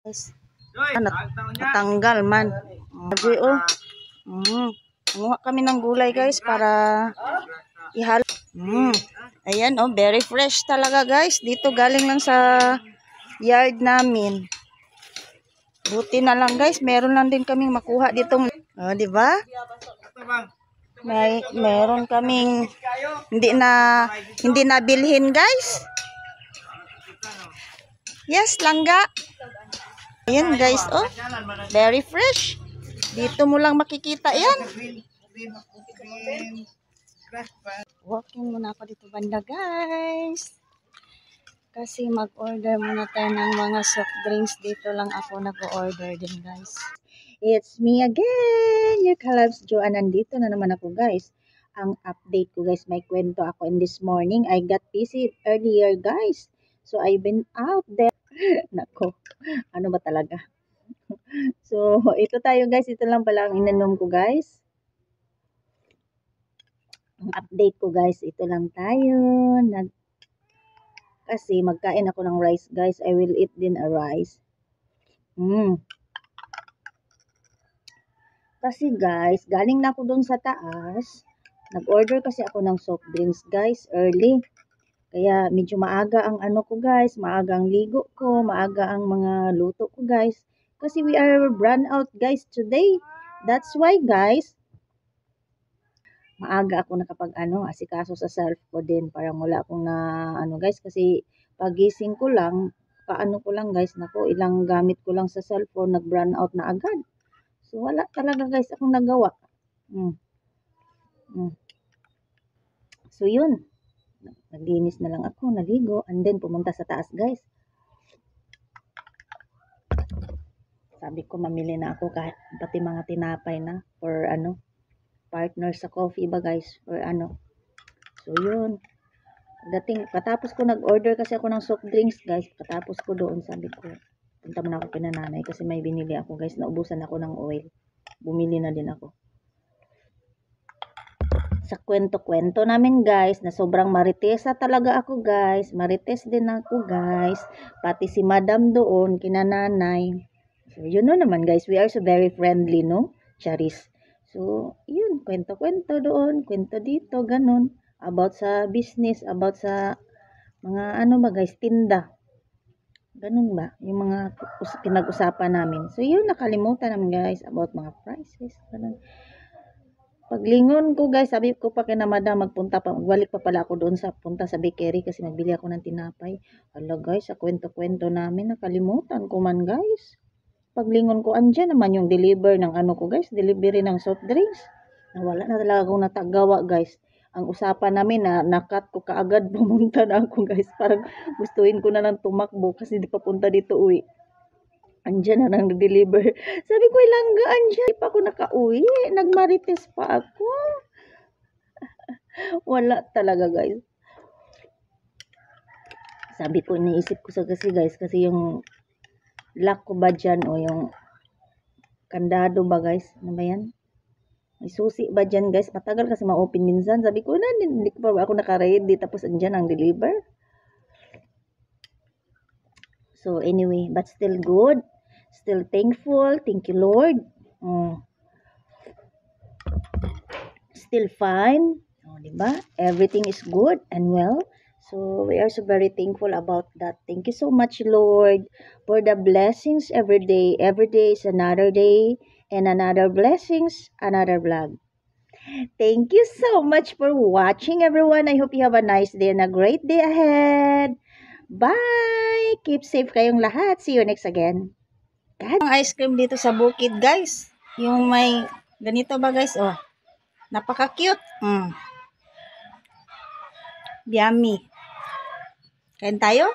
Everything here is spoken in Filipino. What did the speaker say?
Guys, natanggal man. Okay, oh. Kumuha kami ng gulay guys para ihalo. Ayan oh, very fresh talaga guys. Dito galing lang sa yard namin. Buti na lang guys, meron lang din kaming makuha ditong, oh, di ba? Meron kaming hindi na bilhin guys. Yes, langga. Ayan guys, oh. Very fresh. Dito mo lang makikita yan. Walking muna ako dito banda guys. Kasi mag-order muna tayo ng mga soft drinks. Dito lang ako nag-order din guys. It's me again, your Kalabs Joanne. Nandito na naman ako guys. Ang update ko guys, may kwento ako in this morning. I got busy earlier guys. So I've been out there. Nako, ano ba talaga? So, ito tayo guys. Ito lang pala ang inanom ko guys. Ang update ko guys, ito lang tayo. Kasi magkain ako ng rice guys. I will eat din a rice. Kasi guys, galing na ako doon sa taas. Nag-order kasi ako ng soft drinks guys, early. Kaya medyo maaga ang ano ko guys, maaga ang ligo ko, maaga ang mga luto ko guys. Kasi we are run out guys today. That's why guys, maaga ako asikaso sa self ko din. Parang wala akong na guys, kasi pagising ko lang, paano ko lang guys, nako ilang gamit ko lang sa cellphone, nag-run out na agad. So wala talaga guys akong nagawa. So yun, naglinis na lang ako, naligo, and then pumunta sa taas guys. Sabi ko mamili na ako kahit pati mga tinapay na for partner sa coffee ba guys, or So yun, katapos ko nag-order kasi ako ng soft drinks guys. Katapos ko doon, sabi ko punta muna ako kina nanay kasi may binili ako guys, naubusan ako ng oil. Bumili na din ako. Sa kwento-kwento namin guys, na sobrang maritesa talaga ako guys. Marites din ako guys. Pati si madam doon, kina nanay. So yun naman guys, we are so very friendly, no? Charis. So yun, kwento-kwento doon, kwento dito, ganun. About sa business, about sa mga ba guys, tinda. Ganun ba? Yung mga pinag-usapan namin. So yun, nakalimutan namin guys about mga prices. Ganun. Paglingon ko guys, sabi ko pa kina madam, magbalik pa pala ako doon punta sa bakery kasi magbili ako ng tinapay. Hala guys, sa kwento-kwento namin, nakalimutan ko man guys. Paglingon ko, andyan naman yung deliver ng ko guys, delivery ng soft drinks. Nawala na talaga akong natagawa guys. Ang usapan namin na nakat ko kaagad, pumunta na ako guys. Parang gustuin ko na lang tumakbo kasi di papunta dito uwi. Andyan na nang deliver. Sabi ko, ilangga, andyan. Di pa ako nakauwi. Nagmarites pa ako. Wala talaga guys. Sabi ko, iniisip ko kasi guys, kasi yung lock ko ba dyan o yung kandado ba guys? Ano ba yan? May susi ba dyan guys? Matagal kasi ma-open minsan. Sabi ko, hindi ko pa ako naka-ready. Tapos andyan ang deliver. So anyway, but still good. Still thankful. Thank you Lord. Still fine. Diba? Everything is good and well. So we are so very thankful about that. Thank you so much Lord for the blessings every day. Every day is another day and another blessings, another vlog. Thank you so much for watching everyone. I hope you have a nice day and a great day ahead. Bye! Keep safe kayong lahat. See you next again. Ang ice cream dito sa bukid guys. Yung may ganito ba guys? Oh, napaka-cute. Yummy. Kain tayo?